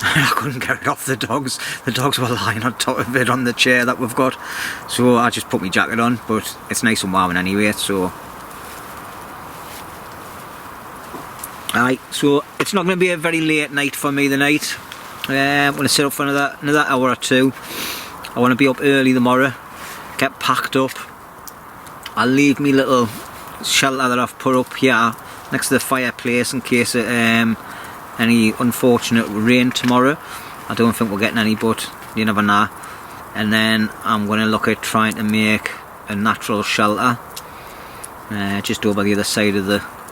and I couldn't get it off the dogs. The dogs were lying on top of it on the chair that we've got, so I just put my jacket on, but it's nice and warm anyway. So alright, so it's not going to be a very late night for me tonight. I'm going to sit up for another hour or 2. I want to be up early tomorrow, get packed up. I'll leave me little shelter that I've put up here next to the fireplace in case of any unfortunate rain tomorrow. I don't think we're getting any, but you never know. And then I'm going to look at trying to make a natural shelter just over the other side of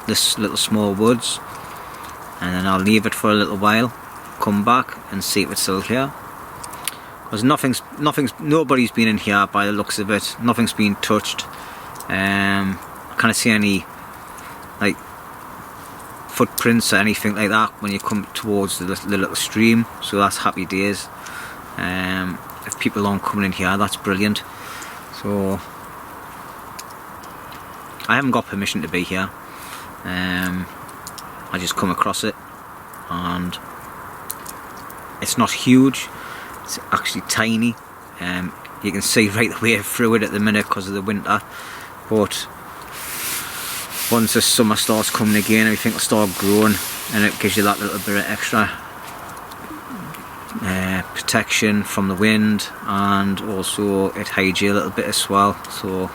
this little small woods, and then I'll leave it for a little while, come back and see if it's still here, because nobody's been in here by the looks of it. Nothing's been touched. I can't see any like footprints or anything like that when you come towards the little stream, so that's happy days. If people aren't coming in here, that's brilliant. So I haven't got permission to be here. I just come across it, and it's not huge, it's actually tiny. You can see right the way through it at the minute because of the winter, but once the summer starts coming again, everything will start growing, and it gives you that little bit of extra protection from the wind, and also it hides you a little bit as well. So,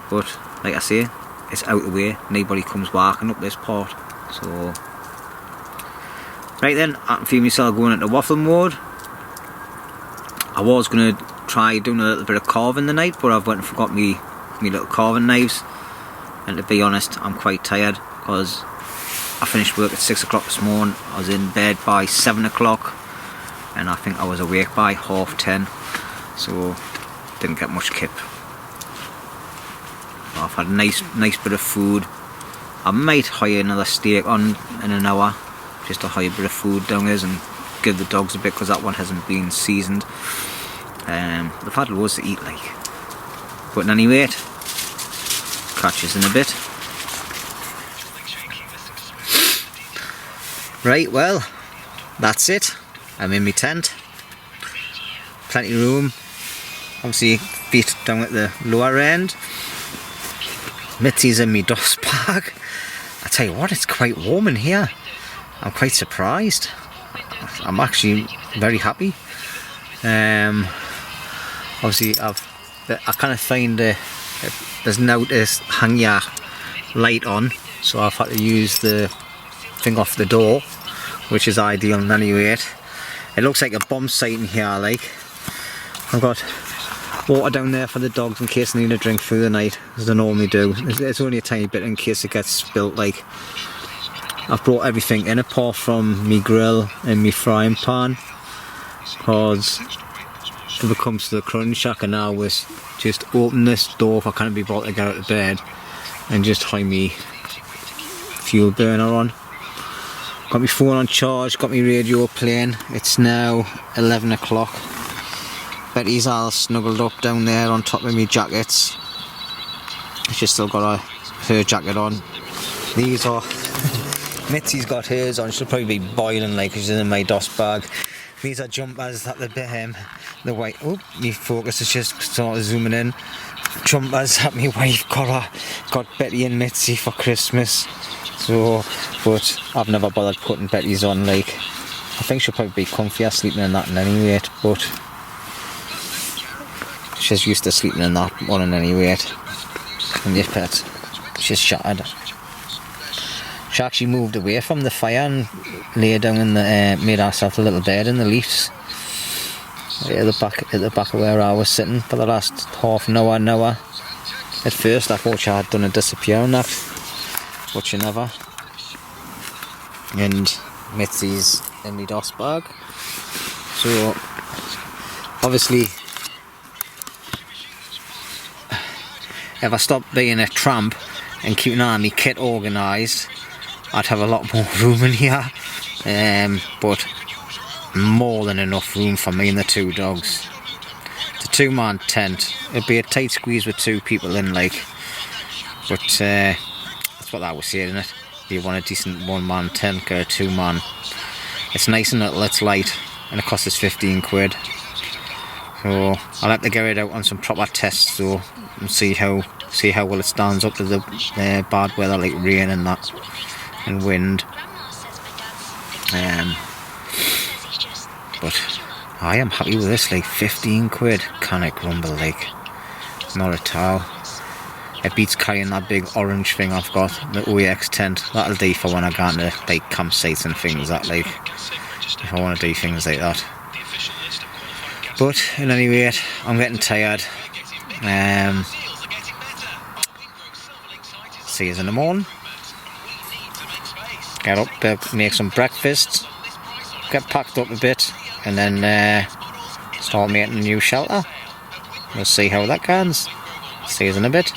but like I say, it's out the way, nobody comes walking up this part. So right then, I can feel myself going into waffle mode. I was going to try doing a little bit of carving tonight, but I've went and forgot me little carving knives. And to be honest, I'm quite tired because I finished work at 6 o'clock this morning. I was in bed by 7 o'clock, and I think I was awake by 10:30, so didn't get much kip. I've had a nice bit of food. I might hire another steak on in an hour, just to hire a bit of food down there and give the dogs a bit, because that one hasn't been seasoned. They've had loads to eat, like. But anyway, catch us in a bit. Right, well, that's it. I'm in my tent. Plenty of room. Obviously, feet down at the lower end. Mitzi's in my dust bag. I tell you what, it's quite warm in here. I'm quite surprised. I'm actually very happy. Obviously I kind of find there's no hang your light on, so I've had to use the thing off the door, which is ideal in any rate. It looks like a bomb site in here. Like, I've got water down there for the dogs in case they need a drink through the night, as they normally do. It's only a tiny bit in case it gets spilt. Like, I've brought everything in apart from me grill and me frying pan, because if it comes to the crunch, I can now just open this door if I can't be bothered to get out of bed and just hide me fuel burner on. Got my phone on charge, got my radio playing. It's now 11 o'clock. Betty's all snuggled up down there on top of me jackets. She's still got her jacket on. These are Mitzi's got hers on. She'll probably be boiling like she's in my dust bag. These are jumpers that the white. Oh, my focus is just sort of zooming in. Jumpers that my wife got Betty and Mitzi for Christmas. So, but I've never bothered putting Betty's on. Like, I think she'll probably be comfier sleeping in that in any rate, but she's used to sleeping in that one in any rate. And this pet, she's shattered. She actually moved away from the fire and lay down in the made herself a little bed in the leaves at the back of where I was sitting for the last half an hour. At first I thought she had done a disappearing nap, but she never. And Mitzi's in the dust bag. So obviously, if I stopped being a tramp and keeping an eye on my kit organised, I'd have a lot more room in here, but more than enough room for me and the two dogs. It's a two-man tent. It'd be a tight squeeze with two people in, like, but that's what I was saying, isn't it? You want a decent one-man tent or a two-man. It's nice and little, it's light, and it costs us 15 quid. So I'll have to get it out on some proper tests though, and see how well it stands up to the bad weather like rain and that, and wind. But I am happy with this. Like 15 quid, can it grumble? Like, not at all. It beats carrying that big orange thing I've got, the OEX tent. That'll do for when I go into like campsites and things that, like, if I want to do things like that. But in any rate, I'm getting tired. See you in the morning. Get up, make some breakfast, get packed up a bit, and then start making a new shelter. We'll see how that goes. See you in a bit.